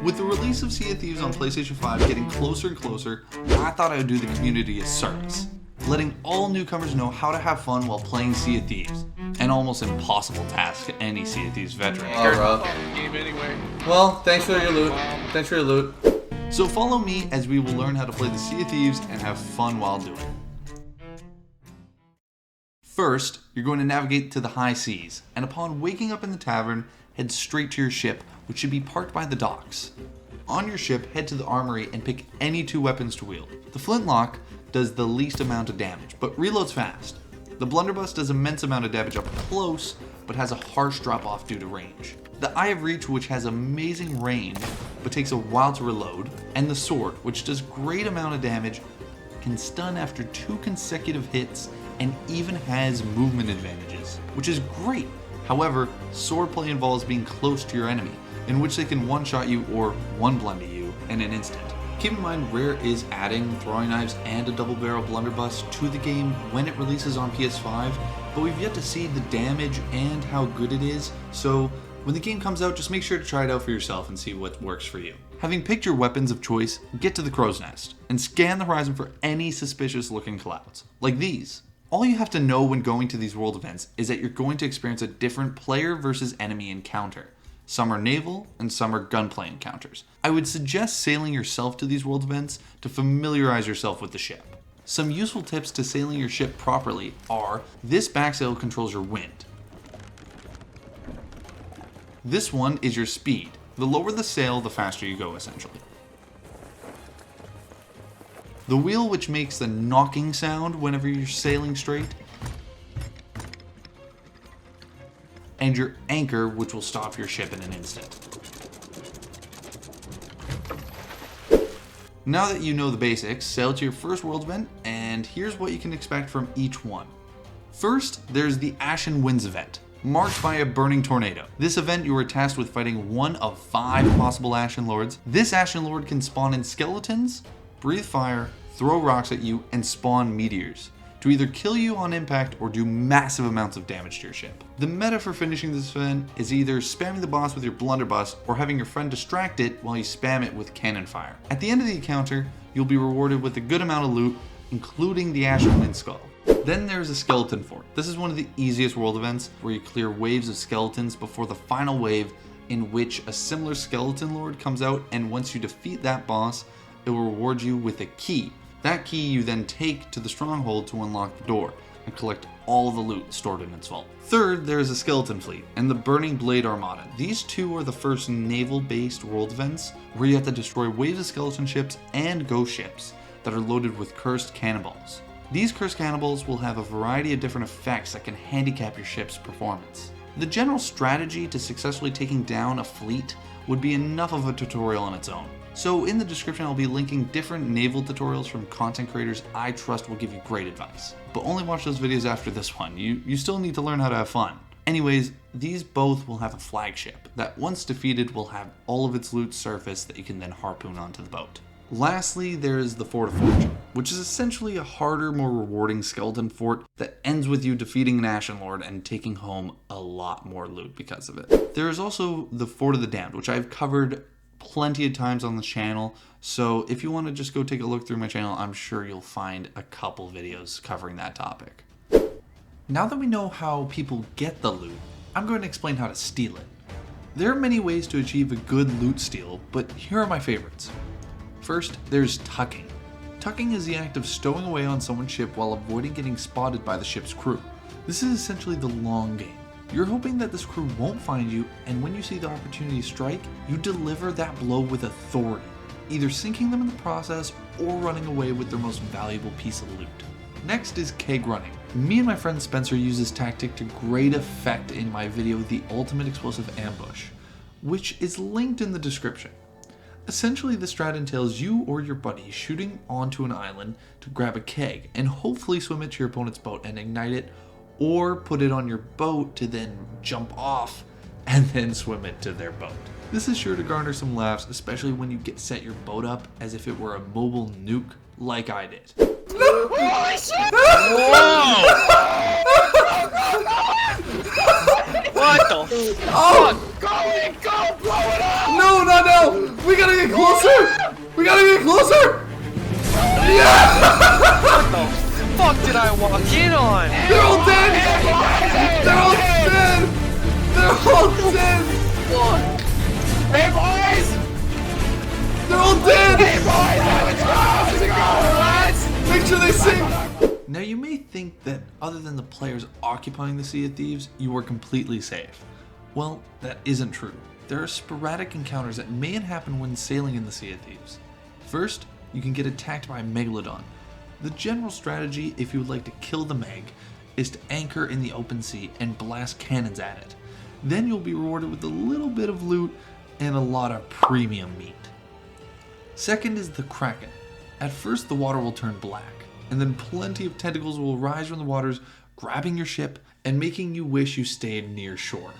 With the release of Sea of Thieves on PlayStation 5 getting closer and closer, I thought I would do the community a service, letting all newcomers know how to have fun while playing Sea of Thieves. An almost impossible task to any Sea of Thieves veteran. Game anyway. Well, thanks for your loot. Thanks for your loot. So follow me as we will learn how to play the Sea of Thieves and have fun while doing it. First, you're going to navigate to the high seas, and upon waking up in the tavern, head straight to your ship, which should be parked by the docks. On your ship, head to the armory and pick any 2 weapons to wield. The flintlock does the least amount of damage, but reloads fast. The blunderbuss does immense amount of damage up close, but has a harsh drop-off due to range. The Eye of Reach, which has amazing range, but takes a while to reload. And the sword, which does great amount of damage, can stun after 2 consecutive hits, and even has movement advantages, which is great. However, swordplay involves being close to your enemy, in which they can one-shot you or one-blunder you in an instant. Keep in mind, Rare is adding throwing knives and a double-barrel blunderbuss to the game when it releases on PS5, but we've yet to see the damage and how good it is, so when the game comes out, just make sure to try it out for yourself and see what works for you. Having picked your weapons of choice, get to the crow's nest, and scan the horizon for any suspicious-looking clouds, like these. All you have to know when going to these world events is that you're going to experience a different player versus enemy encounter. Some are naval, and some are gunplay encounters. I would suggest sailing yourself to these world events to familiarize yourself with the ship. Some useful tips to sailing your ship properly are, this backsail controls your wind. This one is your speed. The lower the sail, the faster you go, essentially. The wheel, which makes the knocking sound whenever you're sailing straight. And your anchor, which will stop your ship in an instant. Now that you know the basics, sail to your first world event, and here's what you can expect from each one. First, there's the Ashen Winds event, marked by a burning tornado. This event, you are tasked with fighting one of 5 possible Ashen Lords. This Ashen Lord can spawn in skeletons, breathe fire, throw rocks at you, and spawn meteors to either kill you on impact or do massive amounts of damage to your ship. The meta for finishing this event is either spamming the boss with your blunderbuss or having your friend distract it while you spam it with cannon fire. At the end of the encounter, you'll be rewarded with a good amount of loot, including the Ashen Wind Skull. Then there's a Skeleton Fort. This is one of the easiest world events where you clear waves of skeletons before the final wave, in which a similar skeleton lord comes out, and once you defeat that boss, it will reward you with a key. That key you then take to the stronghold to unlock the door and collect all the loot stored in its vault. Third, there is a Skeleton Fleet and the Burning Blade Armada. These 2 are the first naval-based world events where you have to destroy waves of skeleton ships and ghost ships that are loaded with cursed cannonballs. These cursed cannonballs will have a variety of different effects that can handicap your ship's performance. The general strategy to successfully taking down a fleet would be enough of a tutorial on its own. So in the description, I'll be linking different naval tutorials from content creators I trust will give you great advice. But only watch those videos after this one. You still need to learn how to have fun. Anyways, these both will have a flagship that once defeated will have all of its loot surface that you can then harpoon onto the boat. Lastly, there is the Fort of Fortune, which is essentially a harder, more rewarding skeleton fort that ends with you defeating an Ashen Lord and taking home a lot more loot because of it. There is also the Fort of the Damned, which I've covered plenty of times on the channel, so if you want to just go take a look through my channel, I'm sure you'll find a couple videos covering that topic. Now that we know how people get the loot, I'm going to explain how to steal it. There are many ways to achieve a good loot steal, but here are my favorites. First, there's tucking. Tucking is the act of stowing away on someone's ship while avoiding getting spotted by the ship's crew. This is essentially the long game. You're hoping that this crew won't find you, and when you see the opportunity strike, you deliver that blow with authority, either sinking them in the process or running away with their most valuable piece of loot. Next is keg running. Me and my friend Spencer use this tactic to great effect in my video, The Ultimate Explosive Ambush, which is linked in the description. Essentially, this strat entails you or your buddy shooting onto an island to grab a keg and hopefully swim it to your opponent's boat and ignite it, or put it on your boat to then jump off and then swim it to their boat. This is sure to garner some laughs, especially when you set your boat up as if it were a mobile nuke like I did. Holy shit! Whoa! What the fuck? Oh! Go in, go, blow it up! No, No, not now! We gotta get closer! We gotta get closer! Yeah! What the fuck did I walk in on? They're all dead! They're all dead! They're all dead! Hey boys! They're all dead! Hey boys! How's it going, lads? Make sure they sink! Now you may think that other than the players occupying the Sea of Thieves, you are completely safe. Well, that isn't true. There are sporadic encounters that may happen when sailing in the Sea of Thieves. First, you can get attacked by a megalodon. The general strategy, if you would like to kill the meg, is to anchor in the open sea and blast cannons at it. Then you'll be rewarded with a little bit of loot and a lot of premium meat. Second is the Kraken. At first the water will turn black, and then plenty of tentacles will rise from the waters, grabbing your ship and making you wish you stayed near shore.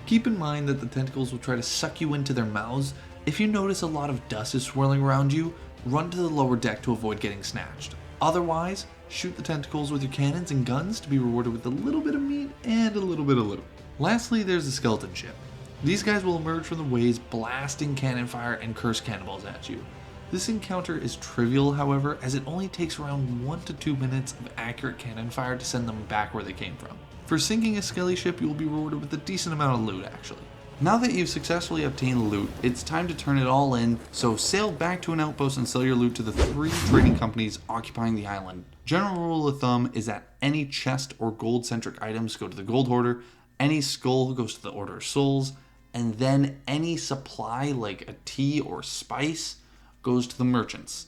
Keep in mind that the tentacles will try to suck you into their mouths. If you notice a lot of dust is swirling around you, run to the lower deck to avoid getting snatched. Otherwise, shoot the tentacles with your cannons and guns to be rewarded with a little bit of meat and a little bit of loot. Lastly, there's the skeleton ship. These guys will emerge from the waves blasting cannon fire and curse cannonballs at you. This encounter is trivial, however, as it only takes around 1 to 2 minutes of accurate cannon fire to send them back where they came from. For sinking a skelly ship, you will be rewarded with a decent amount of loot actually. Now that you've successfully obtained loot, it's time to turn it all in, so sail back to an outpost and sell your loot to the 3 trading companies occupying the island. General rule of thumb is that any chest or gold-centric items go to the gold hoarder, any skull goes to the Order of Souls, and then any supply like a tea or spice goes to the merchants.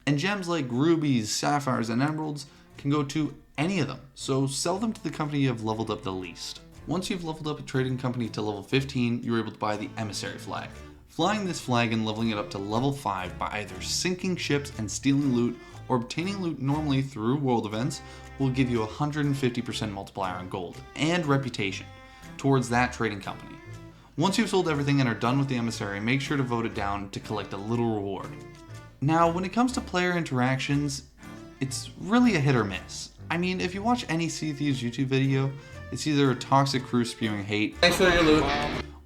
And gems like rubies, sapphires, and emeralds can go to any of them, so sell them to the company you have leveled up the least. Once you've leveled up a trading company to level 15, you're able to buy the Emissary flag. Flying this flag and leveling it up to level 5 by either sinking ships and stealing loot or obtaining loot normally through world events will give you a 150% multiplier on gold and reputation towards that trading company. Once you've sold everything and are done with the Emissary, make sure to vote it down to collect a little reward. Now, when it comes to player interactions, it's really a hit or miss. I mean, if you watch any Sea of Thieves YouTube video, it's either a toxic crew spewing hate, Thanks for your loot.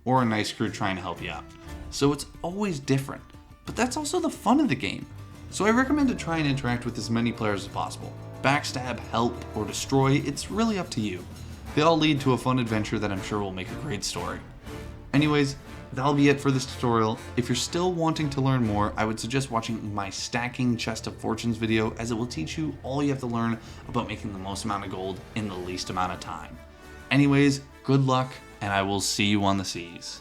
or a nice crew trying to help you out. So it's always different, but that's also the fun of the game. So I recommend to try and interact with as many players as possible. Backstab, help, or destroy, it's really up to you. They all lead to a fun adventure that I'm sure will make a great story. Anyways, that'll be it for this tutorial. If you're still wanting to learn more, I would suggest watching my Stacking Chest of Fortunes video, as it will teach you all you have to learn about making the most amount of gold in the least amount of time. Anyways, good luck, and I will see you on the seas.